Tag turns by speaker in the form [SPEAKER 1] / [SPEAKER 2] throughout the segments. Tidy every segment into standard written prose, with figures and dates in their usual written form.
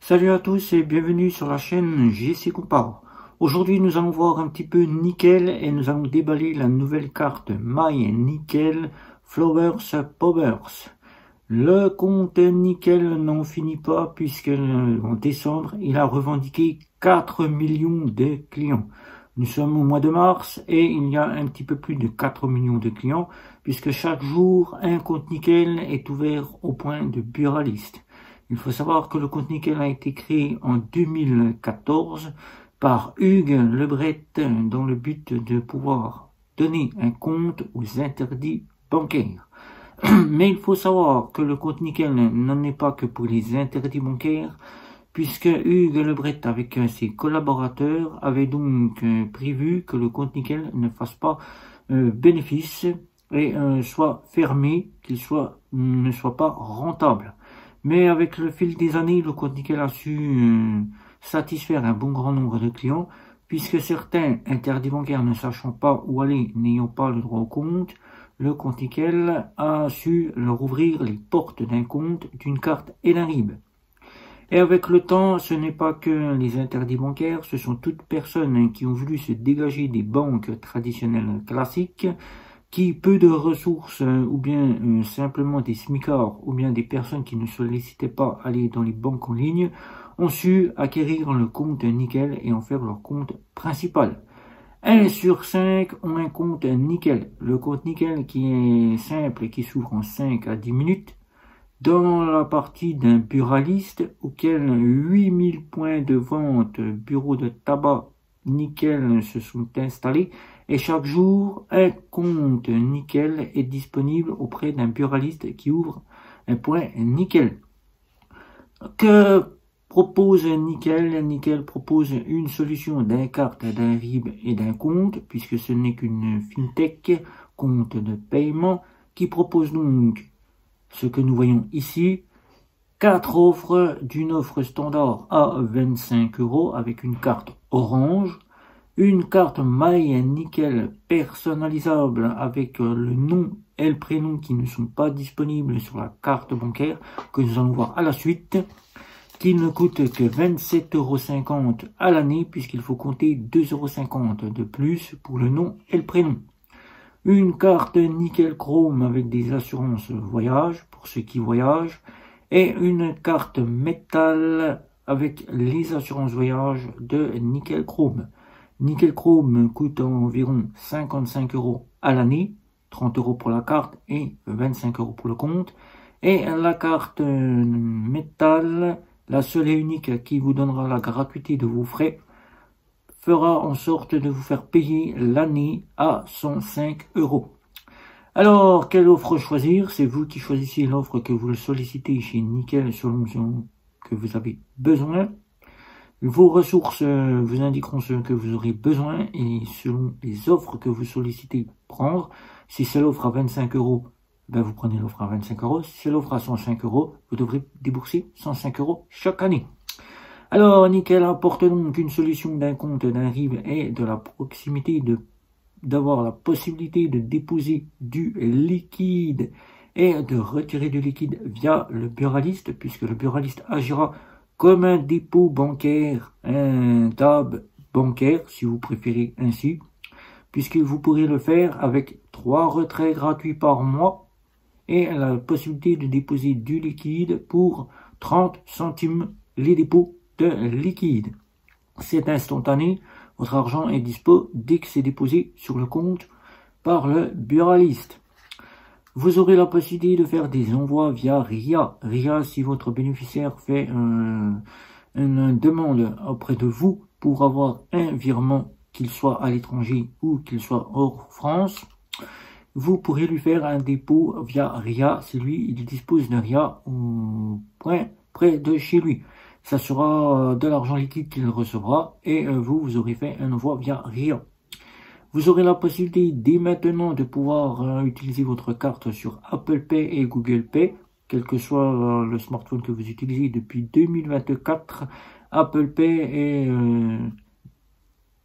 [SPEAKER 1] Salut à tous et bienvenue sur la chaîne JC Compare. Aujourd'hui nous allons voir un petit peu nickel et nous allons déballer la nouvelle carte My Nickel Flowers Powers. Le compte nickel n'en finit pas puisque en décembre il a revendiqué 4 millions de clients. Nous sommes au mois de mars et il y a un petit peu plus de 4 millions de clients puisque chaque jour un compte nickel est ouvert au point de buraliste. Il faut savoir que le compte nickel a été créé en 2014 par Hugues Lebret dans le but de pouvoir donner un compte aux interdits bancaires. Mais il faut savoir que le compte nickel n'en est pas que pour les interdits bancaires, puisque Hugues Lebret avec ses collaborateurs avait donc prévu que le compte nickel ne fasse pas bénéfice et soit fermé, qu'il ne soit pas rentable. Mais avec le fil des années, le compte nickel a su satisfaire un bon grand nombre de clients, puisque certains interdits bancaires ne sachant pas où aller, n'ayant pas le droit au compte, le compte nickel a su leur ouvrir les portes d'un compte, d'une carte et d'un RIB. Et avec le temps, ce n'est pas que les interdits bancaires, ce sont toutes personnes qui ont voulu se dégager des banques traditionnelles classiques, qui, peu de ressources, ou bien simplement des smicards, ou bien des personnes qui ne sollicitaient pas aller dans les banques en ligne, ont su acquérir le compte nickel et en faire leur compte principal. 1 sur 5 ont un compte nickel. Le compte nickel qui est simple et qui s'ouvre en 5 à 10 minutes, dans la partie d'un buraliste, auquel 8000 points de vente, bureaux de tabac nickel se sont installés, et chaque jour, un compte nickel est disponible auprès d'un buraliste qui ouvre un point nickel. Que propose Nickel? Nickel propose une solution d'un carte, d'un RIB et d'un compte, puisque ce n'est qu'une fintech, compte de paiement, qui propose donc ce que nous voyons ici, 4 offres, d'une offre standard à 25 € avec une carte orange, une carte My Nickel personnalisable avec le nom et le prénom qui ne sont pas disponibles sur la carte bancaire, que nous allons voir à la suite, qui ne coûte que 27,50 € à l'année, puisqu'il faut compter 2,50 € de plus pour le nom et le prénom. Une carte Nickel Chrome avec des assurances voyage pour ceux qui voyagent, et une carte métal avec les assurances voyage de Nickel Chrome. Nickel Chrome coûte environ 55 € à l'année, 30 € pour la carte et 25 € pour le compte. Et la carte métal, la seule et unique qui vous donnera la gratuité de vos frais, fera en sorte de vous faire payer l'année à 105 €. Alors, quelle offre choisir? C'est vous qui choisissez l'offre que vous sollicitez chez Nickel selon ce que vous avez besoin. Vos ressources vous indiqueront ce que vous aurez besoin et selon les offres que vous sollicitez prendre. Si c'est l'offre à 25 €, ben vous prenez l'offre à 25 €. Si c'est l'offre à 105 €, vous devrez débourser 105 € chaque année. Alors, Nickel apporte donc une solution d'un compte, d'un RIB et de la proximité d'avoir la possibilité de déposer du liquide et de retirer du liquide via le buraliste, puisque le buraliste agira comme un dépôt bancaire, un DAB bancaire, si vous préférez ainsi, puisque vous pourrez le faire avec 3 retraits gratuits par mois et la possibilité de déposer du liquide pour 30 centimes les dépôts de liquide. C'est instantané, votre argent est dispo dès que c'est déposé sur le compte par le buraliste. Vous aurez la possibilité de faire des envois via RIA. RIA, si votre bénéficiaire fait une demande auprès de vous pour avoir un virement, qu'il soit à l'étranger ou qu'il soit hors France, vous pourrez lui faire un dépôt via RIA. Si lui, il dispose de RIA au point près de chez lui. Ça sera de l'argent liquide qu'il recevra et vous aurez fait un envoi via RIA. Vous aurez la possibilité dès maintenant de pouvoir utiliser votre carte sur Apple Pay et Google Pay, quel que soit le smartphone que vous utilisez depuis 2024. Apple Pay et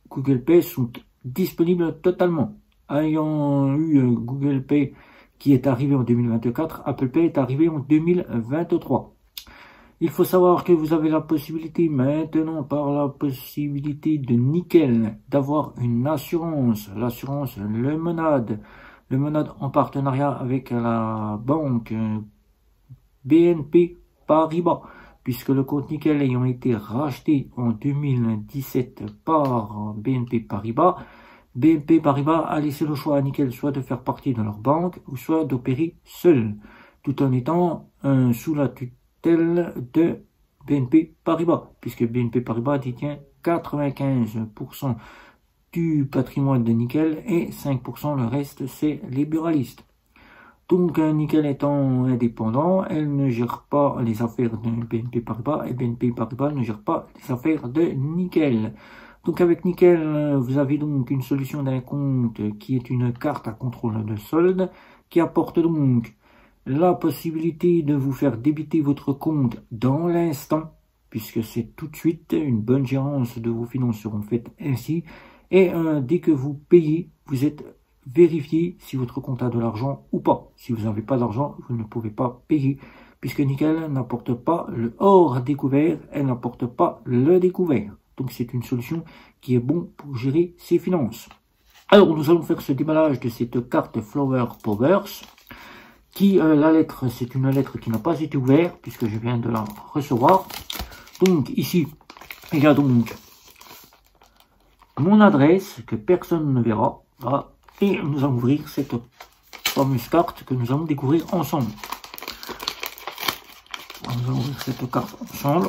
[SPEAKER 1] Google Pay sont disponibles totalement. Ayant eu Google Pay qui est arrivé en 2024, Apple Pay est arrivé en 2023. Il faut savoir que vous avez la possibilité maintenant, par la possibilité de Nickel, d'avoir une assurance, l'assurance Lemonade. Lemonade en partenariat avec la banque BNP Paribas, puisque le compte Nickel ayant été racheté en 2017 par BNP Paribas, BNP Paribas a laissé le choix à Nickel soit de faire partie de leur banque ou soit d'opérer seul, tout en étant sous la tutelle de BNP Paribas, puisque BNP Paribas détient 95% du patrimoine de Nickel et 5% le reste c'est les buralistes. Donc Nickel étant indépendant, elle ne gère pas les affaires de BNP Paribas et BNP Paribas ne gère pas les affaires de Nickel. Donc avec Nickel, vous avez donc une solution d'un compte qui est une carte à contrôle de solde qui apporte donc la possibilité de vous faire débiter votre compte dans l'instant, puisque c'est tout de suite, une bonne gérance de vos finances seront faites ainsi, et dès que vous payez, vous êtes vérifié si votre compte a de l'argent ou pas. Si vous n'avez pas d'argent, vous ne pouvez pas payer, puisque Nickel n'apporte pas le hors découvert, elle n'apporte pas le découvert. Donc c'est une solution qui est bon pour gérer ses finances. Alors nous allons faire ce déballage de cette carte Flower Powers, qui la lettre, c'est une lettre qui n'a pas été ouverte puisque je viens de la recevoir. Donc ici, il y a donc mon adresse que personne ne verra. Voilà. Et nous allons ouvrir cette fameuse carte que nous allons découvrir ensemble. Nous allons ouvrir cette carte ensemble.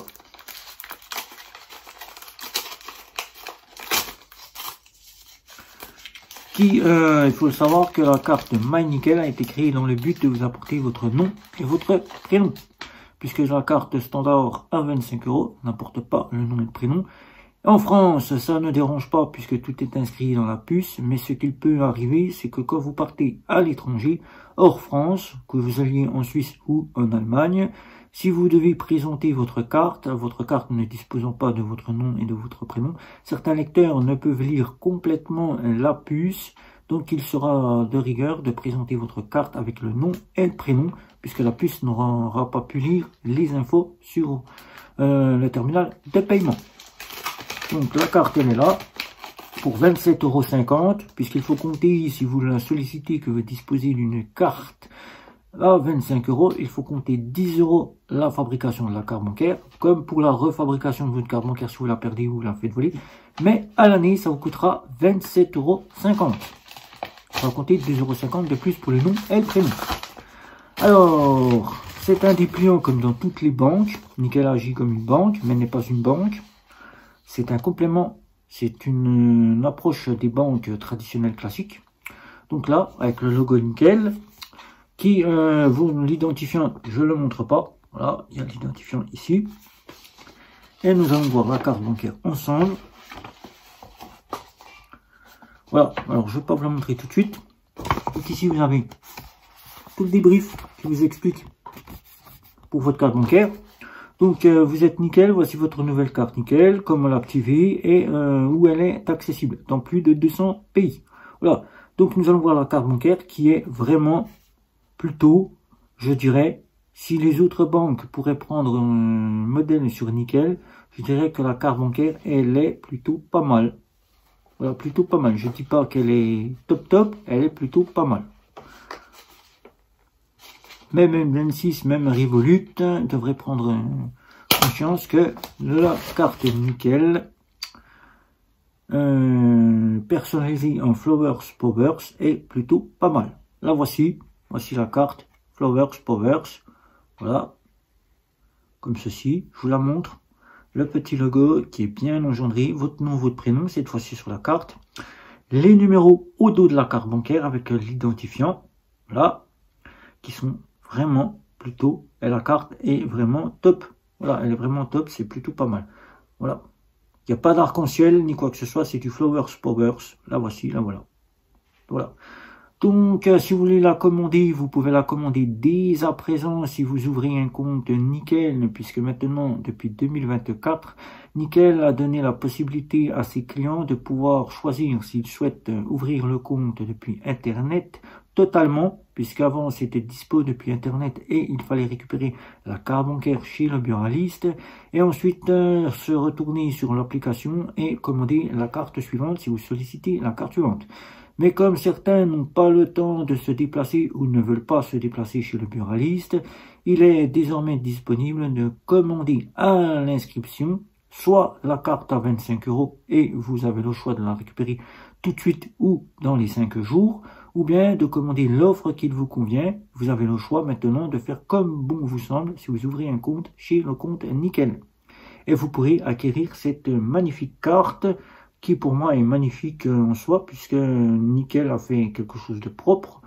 [SPEAKER 1] Il faut savoir que la carte MyNickel a été créée dans le but de vous apporter votre nom et votre prénom. Puisque la carte standard à 25 € n'apporte pas le nom et le prénom. En France, ça ne dérange pas puisque tout est inscrit dans la puce, mais ce qu'il peut arriver, c'est que quand vous partez à l'étranger, hors France, que vous alliez en Suisse ou en Allemagne, si vous devez présenter votre carte ne disposant pas de votre nom et de votre prénom, certains lecteurs ne peuvent lire complètement la puce, donc il sera de rigueur de présenter votre carte avec le nom et le prénom, puisque la puce n'aura pas pu lire les infos sur le terminal de paiement. Donc la carte elle est là, pour 27,50 €, puisqu'il faut compter, si vous la sollicitez, que vous disposez d'une carte à 25 €, il faut compter 10 € la fabrication de la carte bancaire, comme pour la refabrication de votre carte bancaire si vous la perdez ou la faites voler. Mais à l'année, ça vous coûtera 27,50 €. On va compter 2,50 € de plus pour le nom et le prénom. Alors, c'est un dépliant comme dans toutes les banques. Nickel agit comme une banque, mais n'est pas une banque. C'est un complément, c'est une approche des banques traditionnelles classiques. Donc là, avec le logo Nickel, qui, l'identifiant, je ne le montre pas. Voilà, il y a l'identifiant ici. Et nous allons voir la carte bancaire ensemble. Voilà, alors je ne vais pas vous la montrer tout de suite. Donc ici, vous avez tout le débrief qui vous explique pour votre carte bancaire. Donc vous êtes Nickel, voici votre nouvelle carte Nickel, comment l'activer et où elle est accessible dans plus de 200 pays. Voilà, donc nous allons voir la carte bancaire qui est vraiment plutôt, je dirais, si les autres banques pourraient prendre un modèle sur Nickel, je dirais que la carte bancaire, elle est plutôt pas mal. Voilà, plutôt pas mal. Je ne dis pas qu'elle est top, elle est plutôt pas mal. Même M26, même Revolut devrait prendre conscience que la carte Nickel personnalisée en Flowers Powers est plutôt pas mal. La voici la carte Flowers Powers. Voilà, comme ceci. Je vous la montre. Le petit logo qui est bien engendré, votre nom, votre prénom, cette fois-ci sur la carte. Les numéros au dos de la carte bancaire avec l'identifiant, là, qui sont vraiment plutôt, et la carte est vraiment top. Voilà, elle est vraiment top, c'est plutôt pas mal. Voilà, il n'y a pas d'arc-en-ciel ni quoi que ce soit, c'est du Flowers Powers. La voici, la voilà. Voilà. Donc, si vous voulez la commander, vous pouvez la commander dès à présent si vous ouvrez un compte Nickel, puisque maintenant, depuis 2024, Nickel a donné la possibilité à ses clients de pouvoir choisir s'ils souhaitent ouvrir le compte depuis Internet, totalement, puisqu'avant c'était dispo depuis internet et il fallait récupérer la carte bancaire chez le buraliste et ensuite se retourner sur l'application et commander la carte suivante si vous sollicitez la carte suivante. Mais comme certains n'ont pas le temps de se déplacer ou ne veulent pas se déplacer chez le buraliste, il est désormais disponible de commander à l'inscription soit la carte à 25 € et vous avez le choix de la récupérer tout de suite ou dans les 5 jours, ou bien de commander l'offre qui vous convient. Vous avez le choix maintenant de faire comme bon vous semble si vous ouvrez un compte chez le compte Nickel. Et vous pourrez acquérir cette magnifique carte qui pour moi est magnifique en soi, puisque Nickel a fait quelque chose de propre,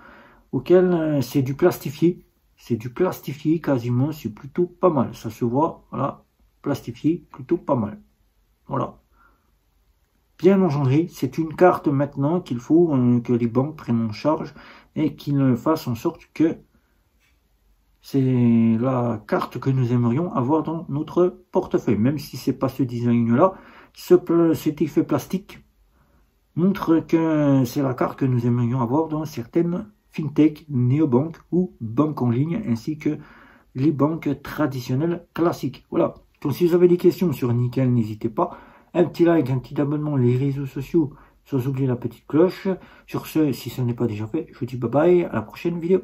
[SPEAKER 1] auquel c'est du plastifié. C'est du plastifié quasiment, c'est plutôt pas mal. Ça se voit, voilà, plastifié, plutôt pas mal. Voilà. Bien engendré, c'est une carte maintenant qu'il faut que les banques prennent en charge et qu'ils fassent en sorte que c'est la carte que nous aimerions avoir dans notre portefeuille. Même si c'est pas ce design-là, cet effet plastique montre que c'est la carte que nous aimerions avoir dans certaines fintech, néobanques ou banques en ligne, ainsi que les banques traditionnelles classiques. Voilà. Donc si vous avez des questions sur Nickel, n'hésitez pas. Un petit like, un petit abonnement, les réseaux sociaux, sans oublier la petite cloche. Sur ce, si ce n'est pas déjà fait, je vous dis bye bye, à la prochaine vidéo.